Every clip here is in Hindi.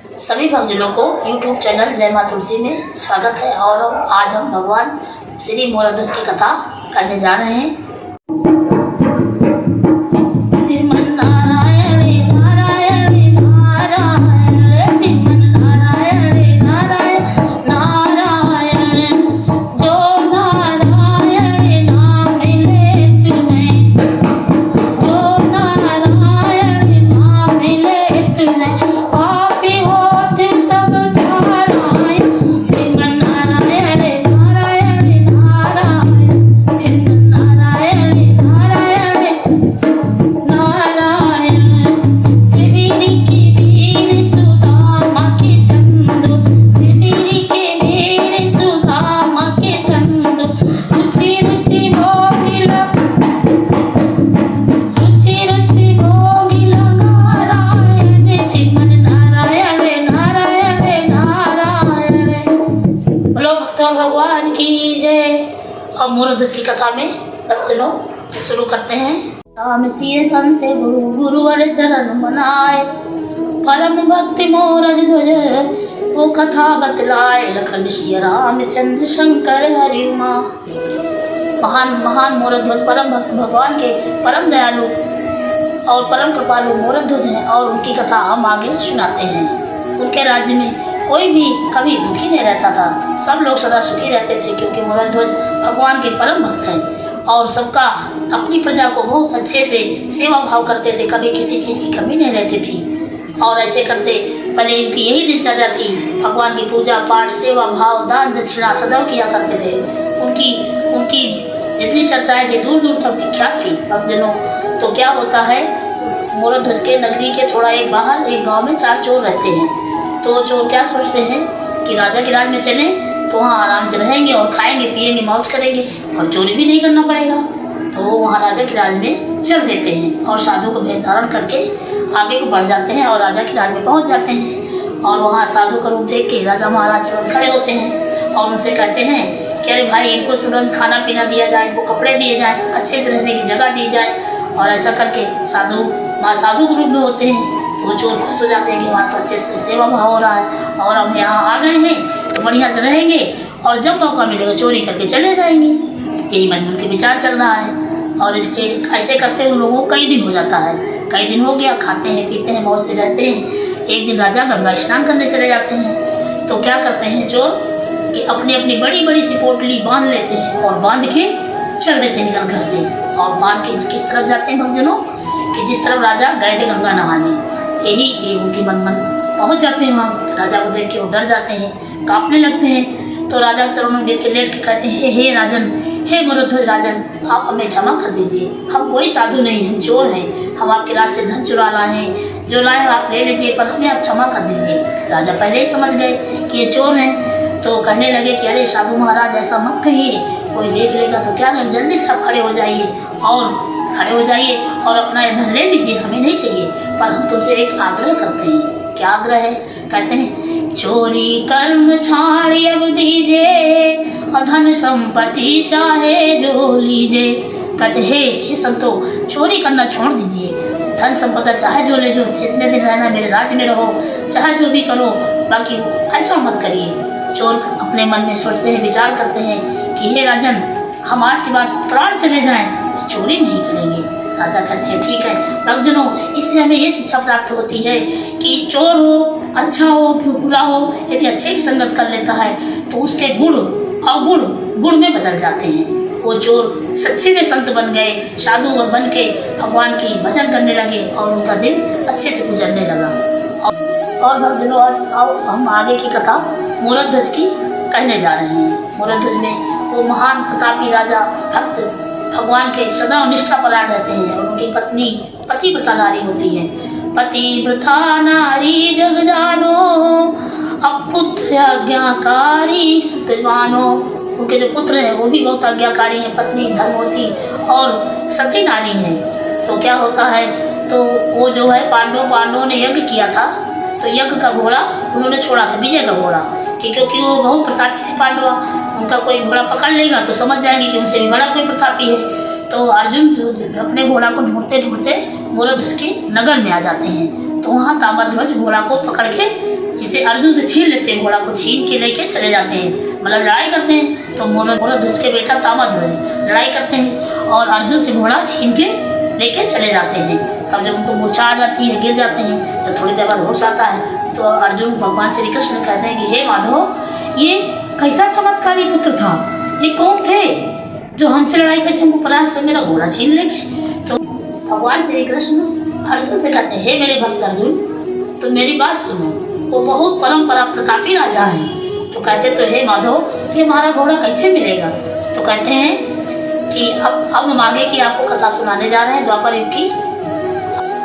सभी भक्तजनों को YouTube चैनल जय माँ तुलसी में स्वागत है। और आज हम भगवान श्री मोरध्वज की कथा करने जा रहे हैं। भगवान की जय। अब मोरध्वज की कथा में चलो शुरू करते हैं। राम सिय संत गुरु गुरुवर चरण मनाए, परम भक्ति मोरध्वज वो कथा बतलाए। लखन सिय रामचंद्र शंकर हरि उमा। महान मोरध्वज परम भक्त भगवान के परम दयालु और परम कृपालु मोरध्वज हैं और उनकी कथा हम आगे सुनाते हैं। उनके राज्य में कोई भी कभी दुखी नहीं रहता था, सब लोग सदा सुखी रहते थे, क्योंकि मोरध्वज भगवान के परम भक्त हैं और सबका अपनी प्रजा को बहुत अच्छे से सेवा भाव करते थे। कभी किसी चीज़ की कमी नहीं रहती थी और ऐसे करते पहले इनकी यही दिनचर्या थी। भगवान की पूजा पाठ सेवा भाव दान दक्षिणा सदैव किया करते थे। उनकी जितनी चर्चाएं थी दूर दूर तक विख्यात थी भक्तजनों। तो क्या होता है, मोरध्वज के नगरी के थोड़ा एक बाहर एक गाँव में 4 चोर रहते हैं। तो चोर क्या सोचते हैं कि राजा के राज में चले तो वहाँ आराम से रहेंगे और खाएंगे पिएंगे मौज करेंगे और चोरी भी नहीं करना पड़ेगा। तो वहाँ राजा के राज में चल देते हैं और साधु को भेष धारण करके आगे को बढ़ जाते हैं और राजा के राज में पहुँच जाते हैं। और वहाँ साधु का रूप देख के राजा महाराज तुरंत खड़े होते हैं और उनसे कहते हैं कि अरे भाई, इनको तुरंत खाना पीना दिया जाए, इनको कपड़े दिए जाए, अच्छे से रहने की जगह दी जाए। और ऐसा करके साधु के रूप में होते हैं। वो चोर खुश हो जाते हैं कि वहाँ तो अच्छे से सेवा भाव हो रहा है और हम यहाँ आ गए हैं तो बढ़िया से रहेंगे और जब मौका मिलेगा चोरी करके चले जाएंगे। यही मन में उनके विचार चल रहा है। और इसके ऐसे करते उन लोगों को कई दिन हो जाता है। कई दिन हो गया, खाते हैं पीते हैं मौज से रहते हैं। एक दिन राजा गंगा स्नान करने चले जाते हैं। तो क्या करते हैं चोर कि अपनी अपनी बड़ी बड़ी सी पोटली बांध लेते हैं और बांध के चल देते हैं निकल घर से। और बांध के किस तरफ जाते हैं भक्तजनों कि जिस तरफ राजा गए थे गंगा नहाने, यही उनकी मन पहुंच जाते हैं वहाँ। राजा को देख के वो डर जाते हैं, कांपने लगते हैं। तो राजा के चरणों में गिर के लेट के कहते हैं, हे राजन, हे मोरध्वज राजन, आप हमें क्षमा कर दीजिए। हम कोई साधु नहीं, हम चोर हैं। हम आपके राज से धन चुरा लाए हैं, जो लाए आप ले लीजिए, पर हमें आप क्षमा कर दीजिए। राजा पहले ही समझ गए कि ये चोर हैं। तो कहने लगे कि अरे साधु महाराज, ऐसा मत कहिए, कोई देख लेगा तो क्या करें। जल्दी से आप खड़े हो जाइए और अपना धन ले लीजिए, हमें नहीं चाहिए। पर हम तुमसे एक आग्रह करते हैं। क्या आग्रह है? कहते हैं, चोरी कर्म छाड़ अब दीजिए और धन संपत्ति चाहे जो लीजिए। कहते हे संतो, चोरी करना छोड़ दीजिए, धन संपदा चाहे जो ले, जो जितने दिन रहना मेरे राज्य में रहो, चाहे जो भी करो, बाकी ऐसा मत करिए। चोर अपने मन में सोचते हैं, विचार करते हैं कि हे राजन, हम आज के बाद प्राण चले जाएं, चोरी नहीं करेंगे। राजा कहते हैं ठीक है। भक्तजनों, इससे हमें ये शिक्षा प्राप्त होती है कि चोर हो, अच्छा हो, बुरा हो, यदि अच्छे की संगत कर लेता है तो उसके गुण अवगुण गुण में बदल जाते हैं। वो चोर सच्चे में संत बन गए, साधु बन के भगवान की भजन करने लगे और उनका दिन अच्छे से गुजरने लगा। और भक्तजनों, आज हम आगे की कथा मोरध्वज की कहने जा रहे हैं। मोरध्वज में वो महान प्रतापी राजा भक्त भगवान के सदा निष्ठा परायण रहते हैं। उनकी पत्नी पतिव्रता नारी होती है। पतिव्रता नारी जग जानो, अब पुत्र आज्ञाकारी सुतवानो। उनके जो पुत्र हैं वो भी बहुत आज्ञाकारी हैं, पत्नी धर्मवती और सती नारी हैं। तो क्या होता है, तो वो जो है पांडवों ने यज्ञ किया था, तो यज्ञ का घोड़ा उन्होंने छोड़ा था, विजय का घोड़ा, क्योंकि वो बहुत प्रतापी थे पांडवा। उनका कोई घोड़ा पकड़ लेगा तो समझ जाएंगे कि उनसे भी बड़ा कोई प्रतापी है। तो अर्जुन अपने घोड़ा को ढूंढते ढूंढते मोरध्वज के नगर में आ जाते हैं। तो वहाँ ताम्रध्वज घोड़ा को पकड़ के इसे अर्जुन से छीन लेते हैं, घोड़ा को छीन के लेके चले जाते हैं, मतलब लड़ाई करते हैं। तो मोरध्वज के बेटा ताम्रध्वज लड़ाई करते हैं और अर्जुन से घोड़ा छीन के लेके चले जाते हैं। तब जब उनको मूर्छा आ जाती है, गिर जाते हैं, तो थोड़ी देर बाद होश आता है। तो अर्जुन भगवान श्री कृष्ण कहते हैं कि हे माधव, ये कैसा चमत्कारी पुत्र था, ये कौन थे जो हमसे लड़ाई करके हमको परास्त कर मेरा घोड़ा छीन लेके। तो भगवान श्री कृष्ण अर्जुन से कहते हैं, हे मेरे भक्त अर्जुन, तो मेरी बात सुनो, वो बहुत परंपरा प्रतापी राजा है। तो कहते तो हे माधव, कि हमारा घोड़ा कैसे मिलेगा। तो कहते हैं कि अब हम आगे की आपको कथा सुनाने जा रहे हैं द्वापर युग की।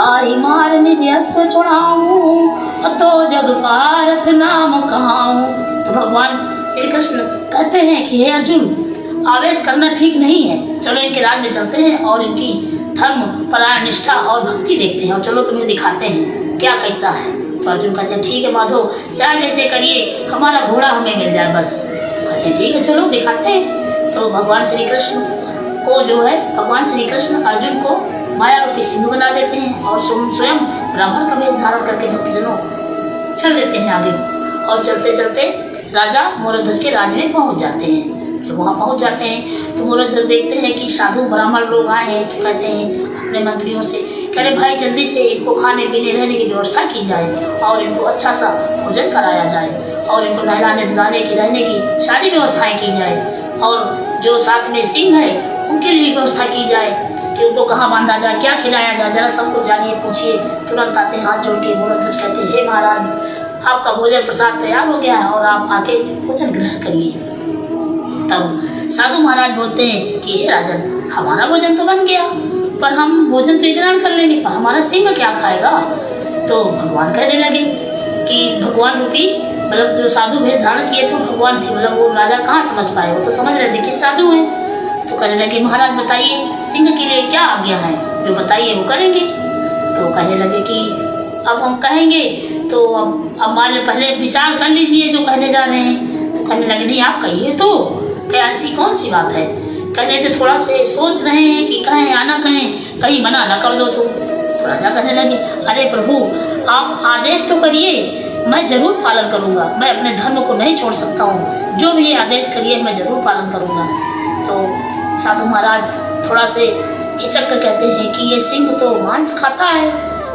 आई मार निज अश्व चुड़ाऊं, तो जग पारथ नाम कहाऊं। तो भगवान श्री कृष्ण कहते हैं कि हे अर्जुन, आवेश करना ठीक नहीं है, चलो इनके राज में चलते हैं और इनकी धर्म परायण निष्ठा और भक्ति देखते हैं, और चलो तुम्हें दिखाते हैं क्या कैसा है। तो अर्जुन कहते हैं ठीक है माधव, चाहे जैसे करिए, हमारा घोड़ा हमें मिल जाए बस। कहते हैं ठीक है चलो दिखाते हैं। तो भगवान श्री कृष्ण को जो है, भगवान श्री कृष्ण अर्जुन को माया रूपी सिंधु बना देते हैं और स्वयं ब्राह्मण का वेश धारण करके भक्तजनों चल देते हैं आगे। और चलते चलते राजा मोरध्वज के राज में पहुंच जाते हैं। जब वहाँ पहुंच जाते हैं तो मोरध्वज देखते हैं कि साधु ब्राह्मण लोग आए हैं। तो कहते हैं अपने मंत्रियों से, कह रहे भाई जल्दी से इनको खाने पीने रहने की व्यवस्था की जाए और इनको अच्छा सा भोजन कराया जाए और इनको नहलाने धुलाने की रहने की सारी व्यवस्थाएं की जाए, और जो साथ में सिंह है उनके लिए व्यवस्था की जाए कि उनको कहाँ बांधा जाए, क्या खिलाया जाए, जरा सब कुछ जानिए पूछिए। तुरंत आते हैं हाथ जोड़ के मोरध्वज कहते हैं, हे महाराज, आपका भोजन प्रसाद तैयार हो गया है और आप आके भोजन ग्रहण करिए। तब साधु महाराज बोलते हैं कि हे राजन, हमारा भोजन तो बन गया, पर हम भोजन तो ग्रहण कर लेंगे, पर हमारा सिंह क्या खाएगा। तो भगवान कहने लगे कि भगवान रूपी, मतलब जो साधु भेष धारण किए थे भगवान थे, मतलब वो राजा कहाँ समझ पाए, वो तो समझ रहे थे कि साधु हैं। तो कहने लगे महाराज बताइए सिंह के लिए क्या आज्ञा है, जो बताइए वो करेंगे। तो कहने लगे कि अब हम कहेंगे तो अब मान लो पहले विचार कर लीजिए जो कहने जा रहे हैं। तो कहने लगे नहीं आप कहिए तो, क्या ऐसी कौन सी बात है। कहने थे थोड़ा से सोच रहे हैं कि कहें या ना कहें, कहीं मना ना कर दो। तो राजा कहने लगे अरे प्रभु आप आदेश तो करिए, मैं जरूर पालन करूँगा, मैं अपने धर्म को नहीं छोड़ सकता हूँ, जो भी आदेश करिए मैं जरूर पालन करूँगा। तो साधु महाराज थोड़ा से हिचक कर कहते हैं कि ये सिंह तो मांस खाता है,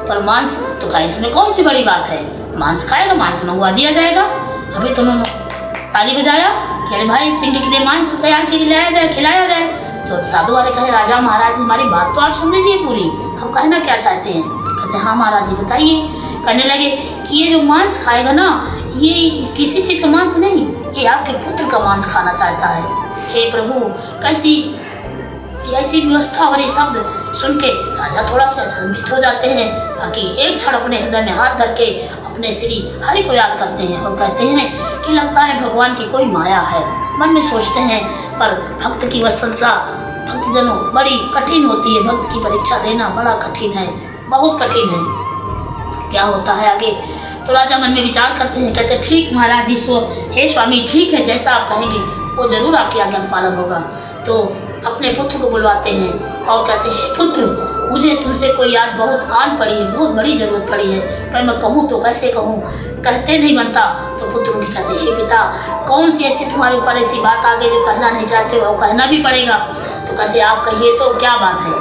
पर मांस तो खाए, इसमें कौन सी बड़ी बात है, मांस खाएगा, मांस मंगवा दिया जाएगा। अभी तो उन्होंने ताली बजाया कि अरे भाई सिंह के लिए मांस तैयार के लाया जाए, खिलाया जाए। तो साधु वाले कहे राजा महाराज हमारी बात तो आप सुन लीजिए पूरी, हम कहना क्या चाहते हैं। कहते हाँ महाराज जी बताइए। कहने लगे कि ये जो मांस खाएगा ना, ये किसी चीज़ का मांस नहीं, ये आपके पुत्र का मांस खाना चाहता है। हे प्रभु कैसी ऐसी व्यवस्था और ये शब्द सुन के राजा थोड़ा सा अचंभित हो जाते हैं। बाकी एक क्षण अपने हृदय में हाथ धर के अपने श्री हरि को याद करते हैं और कहते हैं कि लगता है भगवान की कोई माया है। मन में सोचते हैं पर भक्त की वसंसा भक्तजनों बड़ी कठिन होती है, भक्त की परीक्षा देना बड़ा कठिन है, बहुत कठिन है। क्या होता है आगे। तो राजा मन में विचार करते हैं, कहते ठीक महाराज जी, हे स्वामी ठीक है, जैसा आप कहेंगे वो जरूर आपकी आज्ञा का पालन होगा। तो अपने पुत्र को बुलवाते हैं और कहते हैं पुत्र मुझे तुमसे कोई याद बहुत आन पड़ी है, बहुत बड़ी जरूरत पड़ी है, पर मैं कहूँ तो कैसे कहूँ, कहते नहीं बनता। तो पुत्र उनकी कहते हे पिता कौन सी ऐसी तुम्हारे ऊपर ऐसी बात आ गई जो कहना नहीं चाहते हो, कहना भी पड़ेगा। तो कहते आप कहिए तो क्या बात है।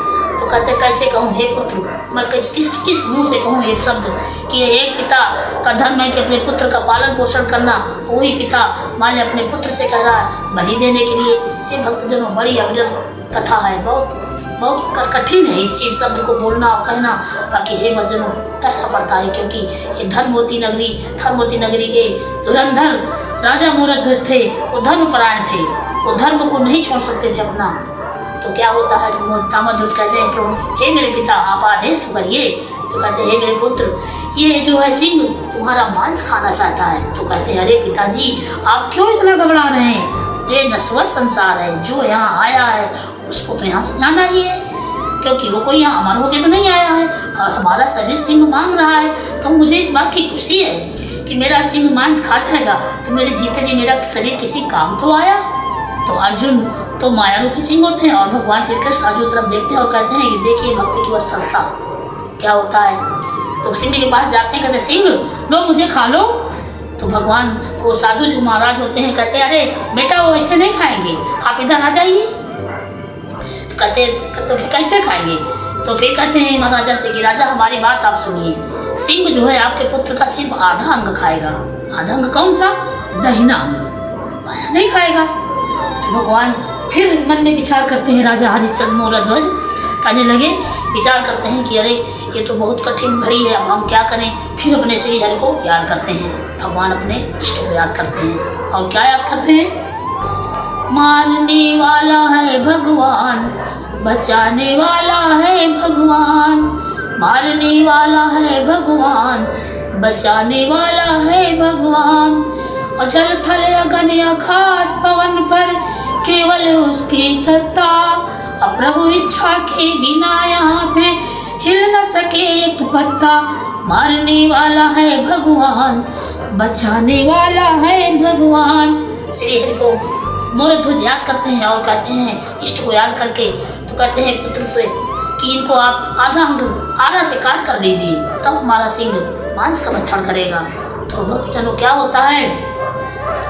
तो कहते कैसे कहूँ हे पुत्र, मैं किस मुंह से कहूँ एक शब्द कि एक पिता का धर्म है कि अपने पुत्र का पालन पोषण करना, वही पिता मान ले अपने पुत्र से कह रहा है बलि देने के लिए। ये भक्तजनों बड़ी अविरल कथा है, बहुत कठिन है इस चीज़ शब्द को बोलना और कहना। बाकी हे भक्तजनों कहना पड़ता है क्योंकि ये धर्मवती नगरी के धुरंधर राजा मोरध्वज थे, वो धर्मपरायण थे, वो धर्म को नहीं छोड़ सकते थे अपना। तो क्या होता है ताम्रध्वज कहते हैं प्रभु हे मेरे पिता आप आदेश तो करिए। तो कहते हैं हे मेरे पुत्र ये जो है सिंह तुम्हारा मांस खाना चाहता है। तो कहते हैं अरे पिताजी आप क्यों इतना घबरा रहे हैं, ये नश्वर संसार है, जो यहाँ आया है उसको तो यहाँ से जाना ही है, क्योंकि वो कोई यहाँ अमर होके तो नहीं आया है और हमारा शरीर सिंह मांग रहा है। तो मुझे इस बात की खुशी है कि मेरा सिंह मांस खा जाएगा तो मेरे जीते जी मेरा शरीर किसी काम तो आया। तो अर्जुन तो माया रूपी सिंह होते हैं और भगवान श्री कृष्ण अर्जुन तरफ देखते हैं और कहते हैं कि देखिए भक्ति की वह संस्था क्या होता है। तो सिंह के पास जाते हैं, कहते सिंह लो मुझे खा लो। तो भगवान वो साधु जो महाराज होते हैं कहते अरे बेटा वो ऐसे नहीं खाएंगे, आप इधर आ जाइए। तो कहते तो फिर कैसे खाएंगे? तो फिर कहते हैं महाराजा से कि राजा हमारी बात आप सुनिए, सिंह जो है आपके पुत्र का सिर्फ आधा अंग खाएगा। आधा अंग कौन सा? दाहिना अंग, बायां नहीं खाएगा। तो भगवान फिर मन में विचार करते हैं, राजा हरिश्चंद्र मोरध्वज कहने लगे, विचार करते हैं कि अरे ये तो बहुत कठिन घड़ी है, अब हम क्या करें। फिर अपने श्री हरि को याद करते हैं, भगवान अपने इष्ट को याद करते हैं। और क्या याद करते हैं? मारने वाला है भगवान, बचाने वाला है भगवान, मारने वाला है भगवान, बचाने वाला है भगवान। और जल थल अगन आकाश पवन पर केवल उसकी सत्ता, अब प्रभु इच्छा के बिना यहाँ पे हिल न सके एक पत्ता। मारने वाला है भगवान, बचाने वाला है भगवान। श्री हरि को मोरध्वज याद करते हैं और कहते हैं इष्ट को याद करके, तो कहते हैं पुत्र से कि इनको आप आधा अंग आरा से काट कर दीजिए, तब हमारा सिंह मांस का भक्षण करेगा। तो भक्तजनों क्या होता है,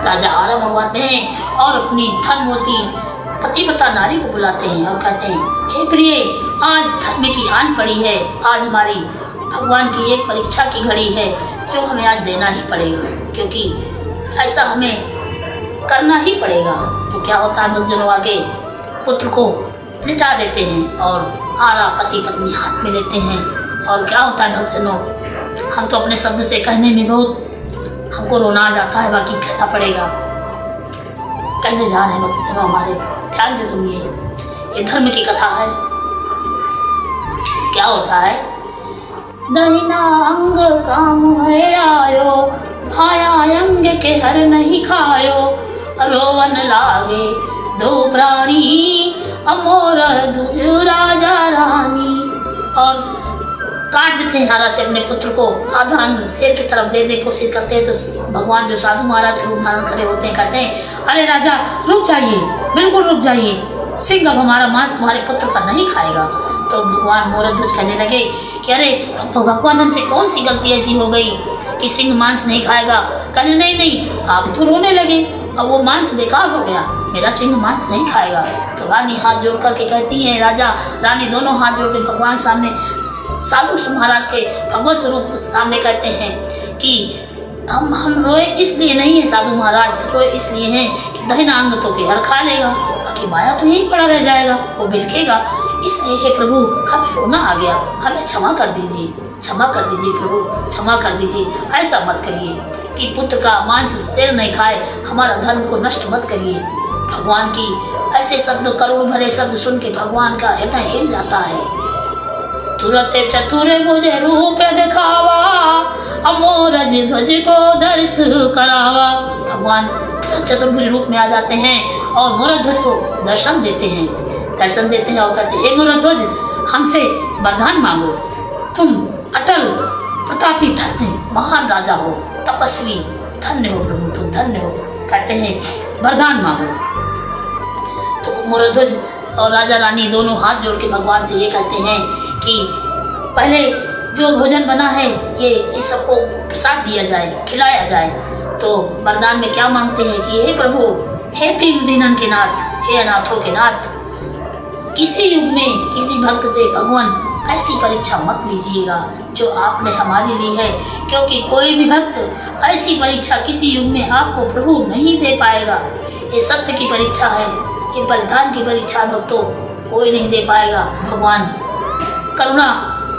राजा आरा मंगवाते हैं और अपनी धर्मवती पतिव्रता नारी को बुलाते हैं और कहते हैं हे प्रिय, आज धर्म की आन पड़ी है, आज हमारी भगवान की एक परीक्षा की घड़ी है जो हमें आज देना ही पड़ेगा, क्योंकि ऐसा हमें करना ही पड़ेगा। तो क्या होता है, भक्तजनों आगे पुत्र को लिटा देते हैं और आरा पति पत्नी हाथ में लेते हैं। और क्या होता है भक्तजनों, हम तो अपने शब्द से कहने में बहुत हमको रोना आ जाता है, बाकी कहना पड़ेगा। कहने जा रहे हैं भक्तजनों हमारे, ध्यान से सुनिए, ये धर्म की कथा है। क्या होता है, दहिना अंग काम है आयो, भाया अंग के हर नहीं खायो, रोवन लागे दो प्राणी, अमोर ध्वज राजा रानी। और काट देते हैं हारा से अपने पुत्र को, आधा अंग शेर की तरफ दे कोशिश करते हैं। तो भगवान जो साधु महाराज के रूप धारण खड़े होते हैं, कहते हैं अरे राजा रुक जाइए, बिल्कुल रुक जाइए, सिंह अब हमारा मांस तुम्हारे पुत्र का नहीं खाएगा। तो भगवान मोरध्वज कहने लगे कि अरे भगवान हमसे कौन सी गलती ऐसी हो गई कि सिंह मांस नहीं खाएगा। कहने नहीं, आप तो रोने लगे, अब वो मांस बेकार हो गया, मेरा सिंह मांस नहीं खाएगा। तो रानी हाथ जोड़ करके कहती है, राजा रानी दोनों हाथ जोड़ के भगवान सामने, साधु महाराज के भगवत स्वरूप सामने कहते हैं कि हम रोए इसलिए नहीं है साधु महाराज, रोए इसलिए हैं कि दहिना अंग तो केहर खा लेगा, बाकी माया तो यहीं पड़ा रह जाएगा, वो बिलखेगा, इसलिए हे प्रभु हमें रोना आ गया, हमें क्षमा कर दीजिए, क्षमा कर दीजिए प्रभु, क्षमा कर दीजिए। ऐसा मत करिए कि पुत्र का मांस शेर नहीं खाए, हमारा धर्म को नष्ट मत करिए। भगवान की ऐसे शब्द, करुण भरे शब्द सुन के भगवान का हृदय हिल जाता है। तुरंत चतुर मुझे रूप दिखावा, अमोरज ध्वज को दर्श करावा। भगवान चतुर्भुज रूप में आ जाते हैं और मोरध्वज को दर्शन देते हैं, दर्शन देते हैं और कहते हैं हे मोरध्वज हमसे वरदान मांगो, तुम अटल प्रतापी धन्य महान राजा हो, तपस्वी धन्य हो प्रभु, तुम धन्य हो। कहते हैं वरदान मांगो। तो मोरध्वज और राजा रानी दोनों हाथ जोड़ के भगवान से ये कहते हैं कि पहले जो भोजन बना है ये इस सबको प्रसाद दिया जाए, खिलाया जाए। तो वरदान में क्या मांगते हैं कि हे प्रभु, हे तीन दीनन के नाथ, हे अनाथों के नाथ, किसी युग में किसी भक्त से भगवान ऐसी परीक्षा मत लीजिएगा जो आपने हमारे ली है, क्योंकि कोई भी भक्त ऐसी परीक्षा किसी युग में आपको प्रभु नहीं दे पाएगा। ये सत्य की परीक्षा है, ये बलिदान की परीक्षा भक्तों कोई नहीं दे पाएगा। भगवान करुणा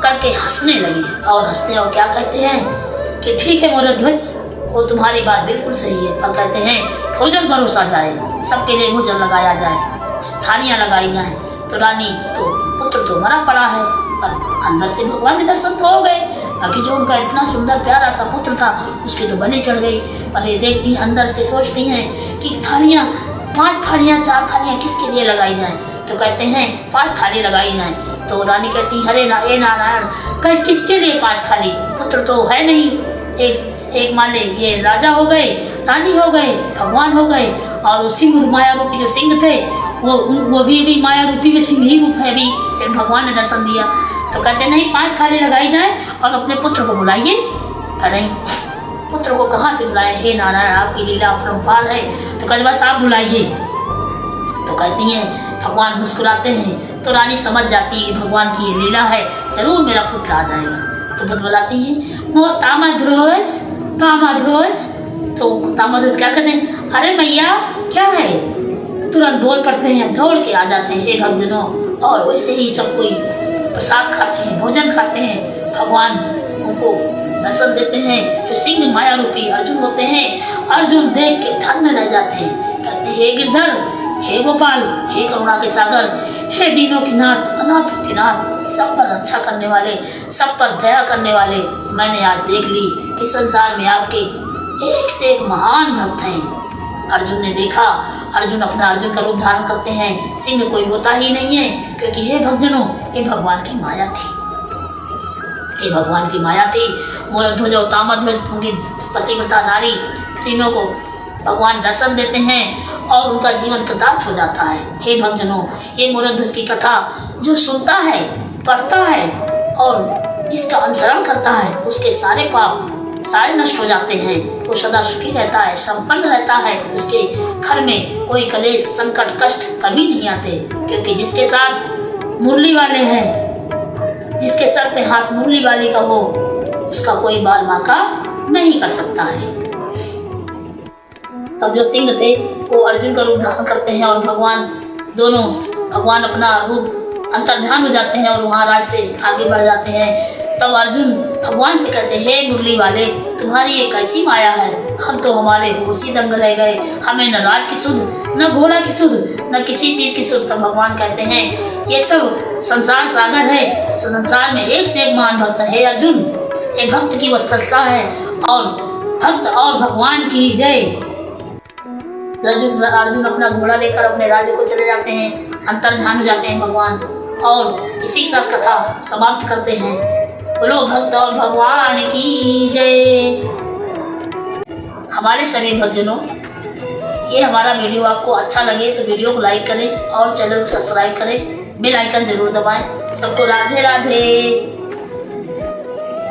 करके हंसने लगे और हंसते और क्या कहते हैं कि ठीक है मोरध्वज, वो तुम्हारी बात बिल्कुल सही है, पर कहते हैं भोजन परोसा जाए, सबके लिए भोजन लगाया जाए, थालियाँ लगाई जाएं। तो रानी तो पुत्र तो मरा पड़ा है, पर अंदर से भगवान के दर्शन तो हो गए, बाकी जो उनका इतना सुंदर प्यारा सा पुत्र था उसकी तो बने चढ़ गई। पर ये देखती अंदर से सोचती हैं कि थालियाँ, 5 थालियाँ 4 थालियाँ किसके लिए लगाई जाएं। तो कहते हैं 5 थाली लगाई जाएं। तो रानी कहती हरे हे नारायण, किसके लिए 5 थाली, पुत्र तो है नहीं, एक मान ले ये राजा हो गए, रानी हो गए, भगवान हो गए, और वो सिंह माया रूपी जो सिंह थे वो भी माया रूपी में सिंह ही रूप है, भी सिर्फ भगवान ने दर्शन दिया। तो कहते नहीं 5 थाली लगाई जाए और अपने पुत्र को बुलाइए। कह नहीं, पुत्र को कहाँ से बुलाए, हे नारायण आपकी लीला अपरंपार है। तो कहते बस आप बुलाइए। तो कहती हैं, भगवान मुस्कुराते हैं। तो रानी समझ जाती है कि भगवान की ये लीला है, जरूर मेरा पुत्र आ जाएगा। तो बुलाती हैं, वो तामाध्रोज तामाध्रोज। तो तामाध्रोज क्या कहते हैं, अरे मैया क्या है, तुरंत बोल पड़ते हैं, दौड़ के आ जाते हैं हे भक्तजनों। और वैसे ही सब कोई प्रसाद खाते हैं, भोजन खाते हैं। भगवान उनको दर्शन देते हैं। जो सिंह माया रूपी अर्जुन होते हैं, अर्जुन देख के धन्य रह जाते हैं। कहते हे गिरधर, हे गोपाल, हे करुणा के सागर, हे दीनों के नाथ, अनाथों के नाथ, सब पर रक्षा करने वाले, सब पर दया करने वाले, मैंने आज देख ली कि संसार में आपके एक से एक महान भक्त हैं। अर्जुन ने देखा, अर्जुन अर्जुन का रूप धारण करते हैं। सिंह कोई होता ही नहीं है, क्योंकि हे भक्तजनों, ये भगवान की माया थी, ये भगवान की माया थी। मोरध्वज और ताम्रध्वज उनकी पतिव्रता नारी, तीनों को भगवान दर्शन देते हैं और उनका जीवन कृतार्थ हो जाता है। हे भक्तजनों, ये मोरध्वज की कथा जो सुनता है, पढ़ता है और इसका अनुसरण करता है, उसके सारे पाप सारे नष्ट हो जाते हैं। वो सदा सुखी रहता है, संपन्न रहता है। उसके घर में कोई कलेश, संकट, कष्ट कभी नहीं आते, क्योंकि जिसके साथ मुरली वाले हैं, जिसके सर पे हाथ मुरली वाले का हो, उसका कोई बाल बांका नहीं कर सकता है। तब जो सिंह थे वो अर्जुन का रूप धारण करते हैं और भगवान अपना रूप अंतर्ध्यान हो जाते हैं और वहाँ राज से आगे बढ़ जाते हैं। तब अर्जुन भगवान से कहते हैं, हे मुरली वाले, तुम्हारी ये कैसी माया है, हम तो हमारे होश ही दंग रह गए, हमें न राज की सुध, न घोड़ा की सुध, न किसी चीज की सुध। तब भगवान कहते हैं, ये सब संसार सागर है, संसार में एक से एक महान भक्त है अर्जुन, एक भक्त की वत्सलता है और भक्त और भगवान की जय। अर्जुन अपना घोड़ा लेकर अपने राज्य को चले जाते हैं, अंतर्ध्यान हो जाते हैं भगवान, और इसी के साथ कथा समाप्त करते हैं। बोलो भक्त और भगवान की जय। हमारे सभी भक्तजनों, ये हमारा वीडियो आपको अच्छा लगे तो वीडियो को लाइक करें और चैनल को सब्सक्राइब करें, बेल आइकन जरूर दबाएं। सबको राधे राधे।